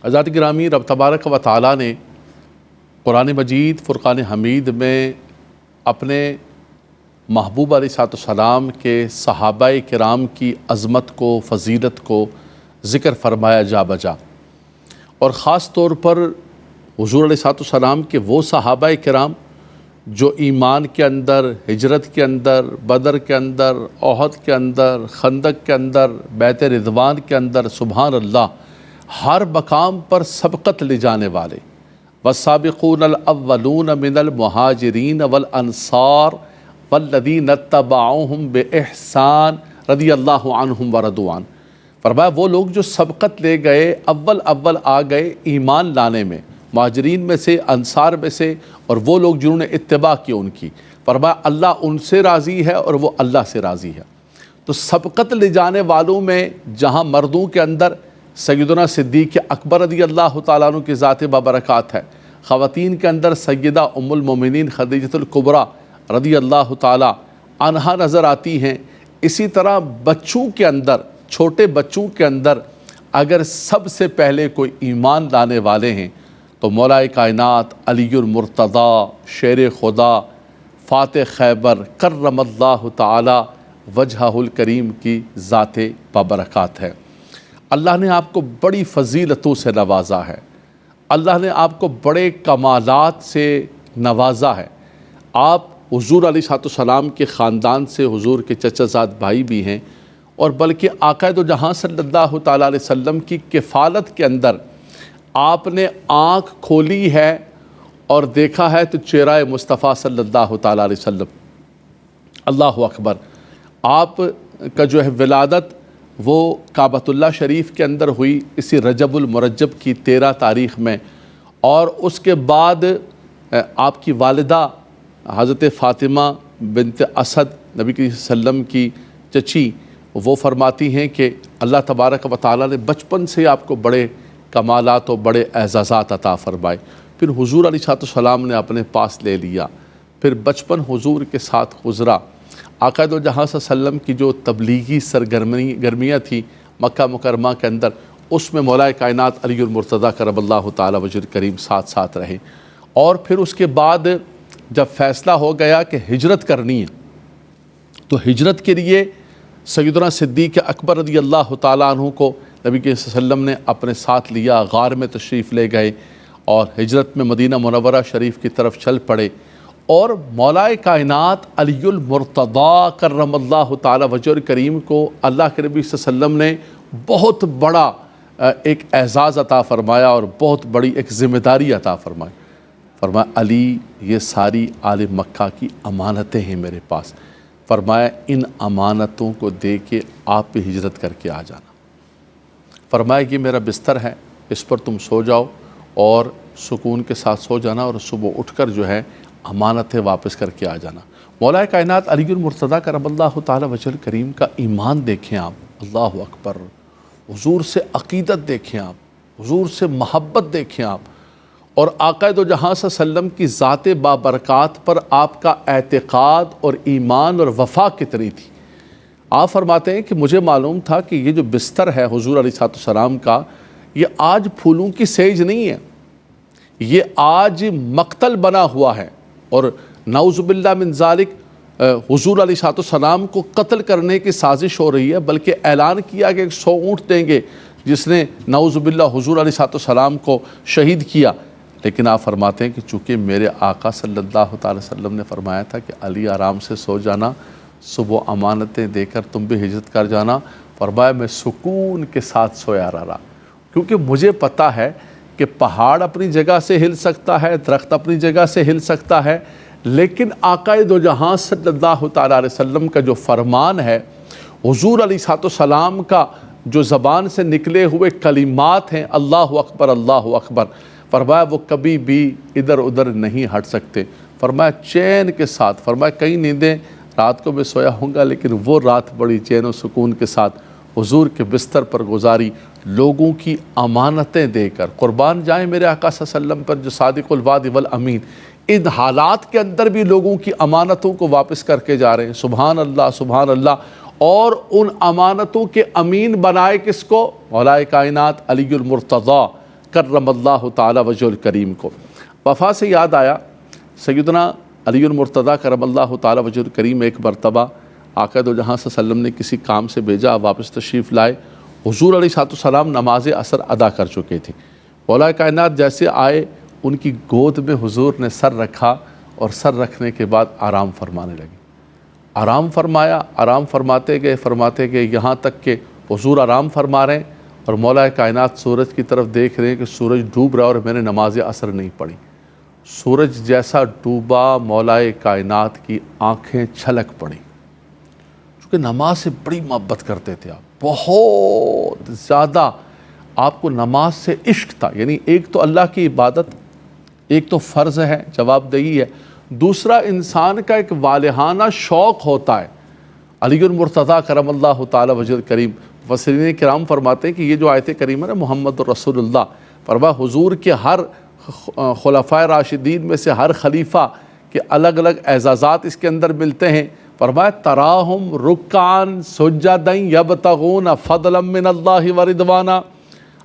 حضرات گرامی، رب تبارک و تعالیٰ نے قرآن مجید فرقان حمید میں اپنے محبوب علیہ السلام کے صحابہ کرام کی عظمت کو، فضیلت کو ذکر فرمایا جا بجا، اور خاص طور پر حضور علیہ السلام کے وہ صحابہ کرام جو ایمان کے اندر، ہجرت کے اندر، بدر کے اندر، احد کے اندر، خندق کے اندر، بیت رضوان کے اندر سبحان اللہ ہر مقام پر سبقت لے جانے والے، والسابقون الاولون من المہاجرین والانصار والذین اتبعوہم باحسان رضی اللہ عنہم ورضوا عنہ۔ فرمایا وہ لوگ جو سبقت لے گئے، اول آ گئے ایمان لانے میں، مہاجرین میں سے، انصار میں سے، اور وہ لوگ جنہوں نے اتباع کی ان کی، فرمایا اللہ ان سے راضی ہے اور وہ اللہ سے راضی ہے۔ تو سبقت لے جانے والوں میں جہاں مردوں کے اندر سیدنا صدیق اکبر رضی اللہ تعالیٰ عنہ کی ذات بابرکات ہے، خواتین کے اندر سیدہ ام المومنین خدیجہ الکبریٰ رضی اللہ تعالیٰ عنہا نظر آتی ہیں۔ اسی طرح بچوں کے اندر، چھوٹے بچوں کے اندر اگر سب سے پہلے کوئی ایمان لانے والے ہیں تو مولا کائنات علی المرتضیٰ شیر خدا فاتح خیبر کرم اللہ تعالی وجہہ الکریم کی ذات بابرکات ہے۔ اللہ نے آپ کو بڑی فضیلتوں سے نوازا ہے، اللہ نے آپ کو بڑے کمالات سے نوازا ہے۔ آپ حضور علیہ السلام کے خاندان سے حضور کے چچا زاد بھائی بھی ہیں، اور بلکہ آقا دو جہاں صلی اللہ تعالیٰ علیہ وسلم کی کفالت کے اندر آپ نے آنکھ کھولی ہے اور دیکھا ہے تو چہرہ مصطفیٰ صلی اللہ تعالیٰ علیہ وسلم۔ اللہ اکبر۔ آپ کا جو ہے ولادت وہ کعبۃ اللہ شریف کے اندر ہوئی اسی رجب المرجب کی 13 تاریخ میں، اور اس کے بعد آپ کی والدہ حضرت فاطمہ بنت اسد نبی کریم صلی اللہ علیہ وسلم کی چچی، وہ فرماتی ہیں کہ اللہ تبارک و تعالیٰ نے بچپن سے آپ کو بڑے کمالات و بڑے اعزازات عطا فرمائے۔ پھر حضور علیہ السلام نے اپنے پاس لے لیا، پھر بچپن حضور کے ساتھ گزرا۔ آقا دو جہاں صلی اللہ علیہ وسلم کی جو تبلیغی سرگرمیاں تھیں مکہ مکرمہ کے اندر، اس میں مولا کائنات علی المرتضیٰ کرم اللہ تعالی وجہ الکریم ساتھ رہے۔ اور پھر اس کے بعد جب فیصلہ ہو گیا کہ ہجرت کرنی ہے تو ہجرت کے لیے سیدنا صدیق اکبر رضی اللہ تعالیٰ عنہ کو نبی صلی اللہ علیہ وسلم نے اپنے ساتھ لیا، غار میں تشریف لے گئے اور ہجرت میں مدینہ منورہ شریف کی طرف چل پڑے۔ اور مولا کائنات علی المرتضیٰ کرم اللہ تعالی وجہ الکریم کو اللہ کے نبی صلی اللہ علیہ وسلم نے بہت بڑا ایک اعزاز عطا فرمایا اور بہت بڑی ایک ذمہ داری عطا فرمائی۔ فرمایا علی یہ ساری آل مکہ کی امانتیں ہیں میرے پاس، فرمایا ان امانتوں کو دے کے آپ بھی ہجرت کر کے آ جانا۔ فرمایا یہ میرا بستر ہے، اس پر تم سو جاؤ اور سکون کے ساتھ سو جانا، اور صبح اٹھ کر جو ہے امانتیں واپس کر کے آ جانا۔ مولا کائنات علی المرتضیٰ کرم اللہ تعالی وجہ الکریم کا ایمان دیکھیں آپ، اللہ اکبر۔ حضور سے عقیدت دیکھیں آپ، حضور سے محبت دیکھیں آپ، اور آقا دو جہاں صلی اللہ علیہ وسلم کی ذات بابرکات پر آپ کا اعتقاد اور ایمان اور وفا کتنی تھی۔ آپ فرماتے ہیں کہ مجھے معلوم تھا کہ یہ جو بستر ہے حضور علیہ السلام کا، یہ آج پھولوں کی سیج نہیں ہے، یہ آج مقتل بنا ہوا ہے، اور نعوذ باللہ من ذالک حضور علیہ السلام کو قتل کرنے کی سازش ہو رہی ہے، بلکہ اعلان کیا کہ 100 اونٹ دیں گے جس نے نعوذ باللہ حضور علیہ السلام کو شہید کیا۔ لیکن آپ فرماتے ہیں کہ چونکہ میرے آقا صلی اللہ تعالی وسلم نے فرمایا تھا کہ علی آرام سے سو جانا، صبح امانتیں دے کر تم بھی ہجرت کر جانا، فرمایا میں سکون کے ساتھ سویا رہا، کیونکہ مجھے پتہ ہے کہ پہاڑ اپنی جگہ سے ہل سکتا ہے، درخت اپنی جگہ سے ہل سکتا ہے، لیکن آقا دو جہاں صلی اللہ تعالیٰ علیہ وسلم کا جو فرمان ہے، حضور علیہ السلام کا جو زبان سے نکلے ہوئے کلمات ہیں اللہ اکبر اللہ اکبر، فرمایا وہ کبھی بھی ادھر ادھر نہیں ہٹ سکتے۔ فرمایا چین کے ساتھ، فرمایا کئی نیندیں رات کو میں سویا ہوں گا، لیکن وہ رات بڑی چین و سکون کے ساتھ حضور کے بستر پر گزاری، لوگوں کی امانتیں دے کر۔ قربان جائیں میرے آقا صلی اللہ علیہ وسلم پر جو صادق الوعد والامین، ان حالات کے اندر بھی لوگوں کی امانتوں کو واپس کر کے جا رہے ہیں، سبحان اللہ سبحان اللہ۔ اور ان امانتوں کے امین بنائے کس کو؟ مولا کائنات علی المرتضیٰ کرم اللہ تعالی وجہ الکریم کو۔ وفا سے یاد آیا، سیدنا علی المرتضیٰ کرم اللہ تعالی وجہ الکریم ایک مرتبہ آقا دو جہاں صلی اللہ علیہ وسلم نے کسی کام سے بھیجا، واپس تشریف لائے، حضور علیہ السلام نماز عصر ادا کر چکے تھے۔ مولا کائنات جیسے آئے، ان کی گود میں حضور نے سر رکھا اور سر رکھنے کے بعد آرام فرمانے لگے۔ آرام فرمایا، آرام فرماتے گئے یہاں تک کہ حضور آرام فرما رہے ہیں اور مولا کائنات سورج کی طرف دیکھ رہے ہیں کہ سورج ڈوب رہا ہے اور میں نے نماز عصر نہیں پڑھی۔ سورج جیسا ڈوبا، مولا کائنات کی آنکھیں چھلک پڑیں، چونکہ نماز سے بڑی محبت کرتے تھے آپ، بہت زیادہ آپ کو نماز سے عشق تھا۔ یعنی ایک تو اللہ کی عبادت، ایک تو فرض ہے، جواب دہی ہے، دوسرا انسان کا ایک والہانہ شوق ہوتا ہے۔ علی المرتضیٰ کرم اللہ تعالی وجہ الکریم، مفسرین کرام فرماتے ہیں کہ یہ جو آیت کریمہ ہے محمد رسول اللہ، فرمایا حضور کے ہر خلفائے راشدین میں سے ہر خلیفہ کے الگ الگ اعزازات اس کے اندر ملتے ہیں۔ فرمایا تراہم رکعان سجداً یبتغون فضلا من اللہ ورضوانا۔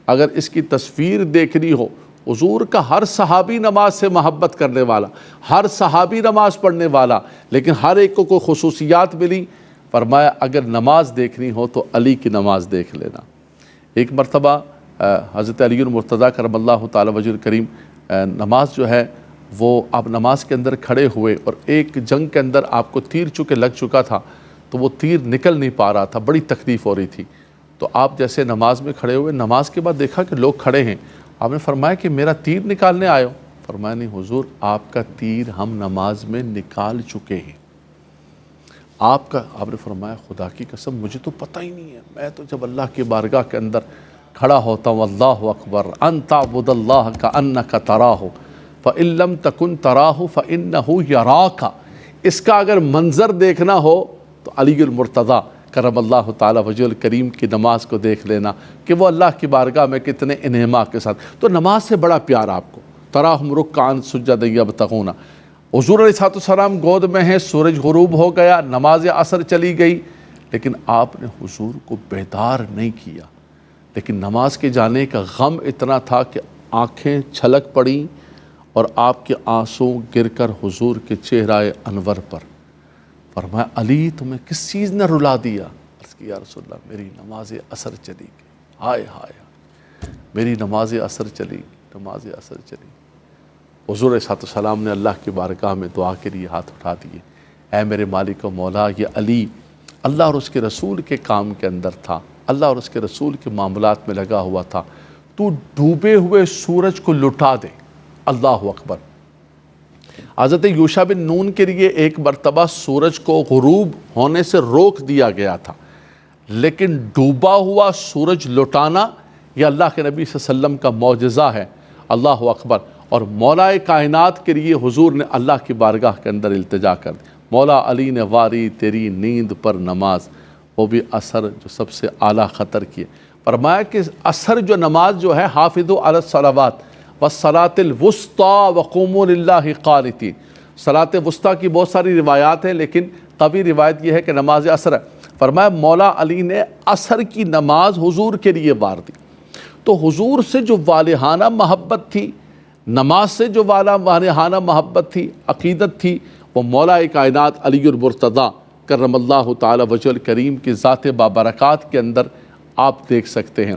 اگر اس کی تصویر دیکھنی ہو، حضور کا ہر صحابی نماز سے محبت کرنے والا، ہر صحابی نماز پڑھنے والا، لیکن ہر ایک کو کوئی خصوصیات ملی۔ فرمایا اگر نماز دیکھنی ہو تو علی کی نماز دیکھ لینا۔ ایک مرتبہ حضرت علی المرتضیٰ کرم اللہ تعالی وجہ الکریم نماز جو ہے وہ آپ نماز کے اندر کھڑے ہوئے اور ایک جنگ کے اندر آپ کو تیر چونکہ لگ چکا تھا تو وہ تیر نکل نہیں پا رہا تھا، بڑی تکلیف ہو رہی تھی۔ تو آپ جیسے نماز میں کھڑے ہوئے، نماز کے بعد دیکھا کہ لوگ کھڑے ہیں، آپ نے فرمایا کہ میرا تیر نکالنے آئے ہو؟ فرمایا نہیں حضور، آپ کا تیر ہم نماز میں نکال چکے ہیں۔ آپ نے فرمایا خدا کی قسم مجھے تو پتہ ہی نہیں ہے، میں تو جب اللہ کی بارگاہ کے اندر کھڑا ہوتا ہوں، اللہ اکبر، ان تعبد اللہ کأنک تراہ فإن لم تکن تراہ فإنہ یراک۔ اس کا اگر منظر دیکھنا ہو تو علی المرتضیٰ کرم اللہ تعالی وجہ الکریم کی نماز کو دیکھ لینا کہ وہ اللہ کی بارگاہ میں کتنے انہماک کے ساتھ۔ تو نماز سے بڑا پیار آپ کو، تراہم رکعان سجدا یبتغون۔ حضور علیہ السلام گود میں ہیں، سورج غروب ہو گیا، نماز عصر چلی گئی، لیکن آپ نے حضور کو بیدار نہیں کیا، لیکن نماز کے جانے کا غم اتنا تھا کہ آنکھیں چھلک پڑیں اور آپ کے آنسو گر کر حضور کے چہرہ انور پر۔ فرمایا علی تمہیں کس چیز نے رلا دیا؟ عرض کی یا رسول اللہ میری نماز عصر چلی گئی، ہائے ہائے میری نماز عصر چلی گئی، نماز عصر چلی گئی۔ حضور علیہ السلام نے اللہ کی بارگاہ میں دعا کے لیے ہاتھ اٹھا دیے، اے میرے مالک و مولا، یہ علی اللہ اور اس کے رسول کے کام کے اندر تھا، اللہ اور اس کے رسول کے معاملات میں لگا ہوا تھا، تو ڈوبے ہوئے سورج کو لٹا دے۔ اللہ اکبر۔ حضرت یوشع بن نون کے لیے ایک مرتبہ سورج کو غروب ہونے سے روک دیا گیا تھا، لیکن ڈوبا ہوا سورج لٹانا یہ اللہ کے نبی صلی اللہ علیہ وسلم کا معجزہ ہے۔ اللہ اکبر۔ اور مولا کائنات کے لیے حضور نے اللہ کی بارگاہ کے اندر التجا کر دی، مولا علی نے واری تیری نیند پر نماز، وہ بھی عصر جو سب سے اعلیٰ خطر کی ہے۔ فرمایا کہ عصر جو نماز جو ہے، حافظوا علی الصلوات والصلاۃ الوسطی وقوموا للہ قانتین، صلاۃ وسطیٰ کی بہت ساری روایات ہیں لیکن قوی روایت یہ ہے کہ نماز عصر ہے۔ فرمایا مولا علی نے عصر کی نماز حضور کے لیے وار دی۔ تو حضور سے جو والہانہ محبت تھی، نماز سے جو والہانہ محبت تھی، عقیدت تھی، وہ مولا کائنات علی المرتضیٰ کرم اللہ تعالی وجہ الکریم کی ذات بابرکات کے اندر آپ دیکھ سکتے ہیں۔